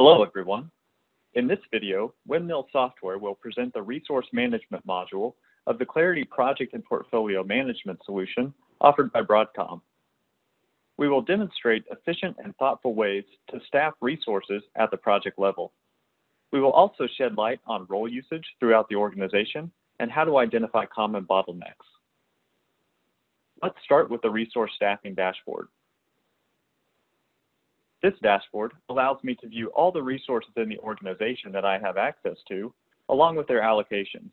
Hello, everyone. In this video, Windmill Software will present the resource management module of the Clarity Project and Portfolio Management solution offered by Broadcom. We will demonstrate efficient and thoughtful ways to staff resources at the project level. We will also shed light on role usage throughout the organization and how to identify common bottlenecks. Let's start with the resource staffing dashboard. This dashboard allows me to view all the resources in the organization that I have access to, along with their allocations.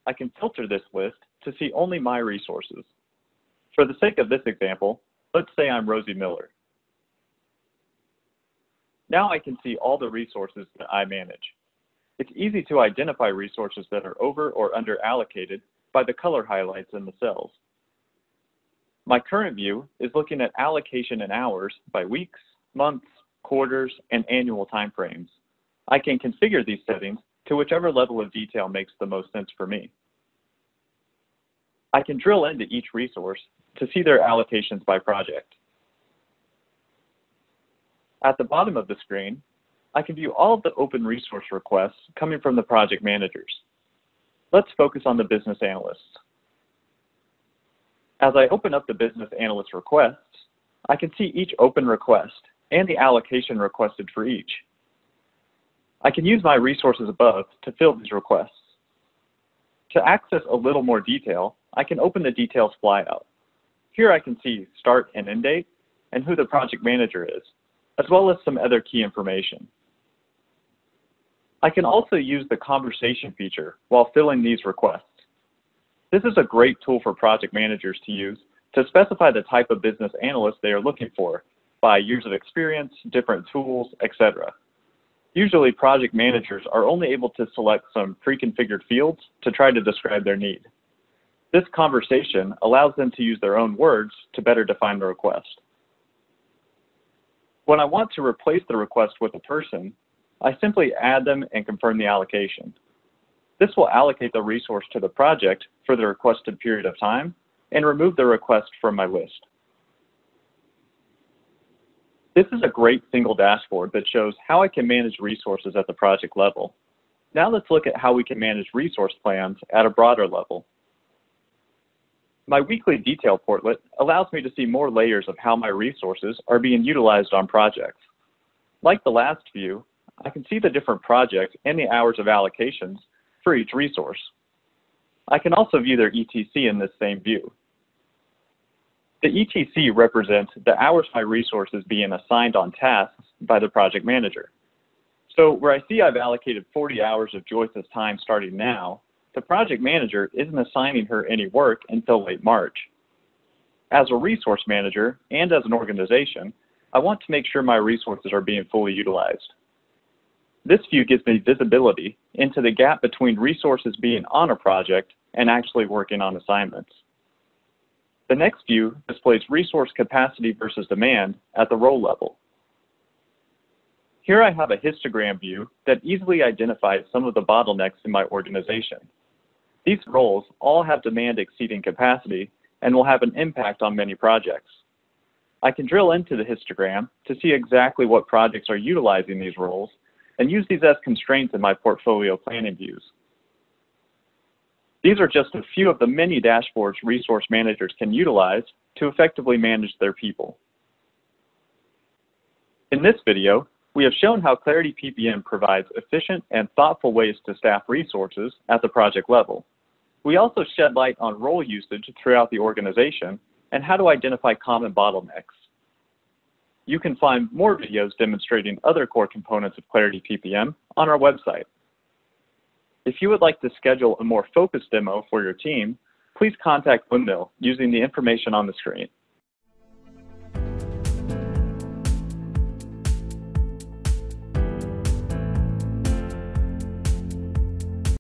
I can filter this list to see only my resources. For the sake of this example, let's say I'm Rosie Miller. Now I can see all the resources that I manage. It's easy to identify resources that are over or under allocated by the color highlights in the cells. My current view is looking at allocation in hours by weeks, months, quarters, and annual timeframes. I can configure these settings to whichever level of detail makes the most sense for me. I can drill into each resource to see their allocations by project. At the bottom of the screen, I can view all of the open resource requests coming from the project managers. Let's focus on the business analysts. As I open up the business analyst requests, I can see each open request and the allocation requested for each. I can use my resources above to fill these requests. To access a little more detail, I can open the details flyout. Here I can see start and end date and who the project manager is, as well as some other key information. I can also use the conversation feature while filling these requests. This is a great tool for project managers to use to specify the type of business analyst they are looking for by years of experience, different tools, etc. Usually, project managers are only able to select some pre-configured fields to try to describe their need. This conversation allows them to use their own words to better define the request. When I want to replace the request with a person, I simply add them and confirm the allocation. This will allocate the resource to the project for the requested period of time and remove the request from my list. This is a great single dashboard that shows how I can manage resources at the project level. Now let's look at how we can manage resource plans at a broader level. My weekly detail portlet allows me to see more layers of how my resources are being utilized on projects. Like the last view, I can see the different projects and the hours of allocations for each resource. I can also view their ETC in this same view. The ETC represents the hours my resource is being assigned on tasks by the project manager. So where I see I've allocated 40 hours of Joyce's time starting now, the project manager isn't assigning her any work until late March. As a resource manager and as an organization, I want to make sure my resources are being fully utilized. This view gives me visibility into the gap between resources being on a project and actually working on assignments. The next view displays resource capacity versus demand at the role level. Here I have a histogram view that easily identifies some of the bottlenecks in my organization. These roles all have demand exceeding capacity and will have an impact on many projects. I can drill into the histogram to see exactly what projects are utilizing these roles and use these as constraints in my portfolio planning views. These are just a few of the many dashboards resource managers can utilize to effectively manage their people. In this video, we have shown how Clarity PPM provides efficient and thoughtful ways to staff resources at the project level. We also shed light on role usage throughout the organization and how to identify common bottlenecks. You can find more videos demonstrating other core components of Clarity PPM on our website. If you would like to schedule a more focused demo for your team, please contact Windmill using the information on the screen.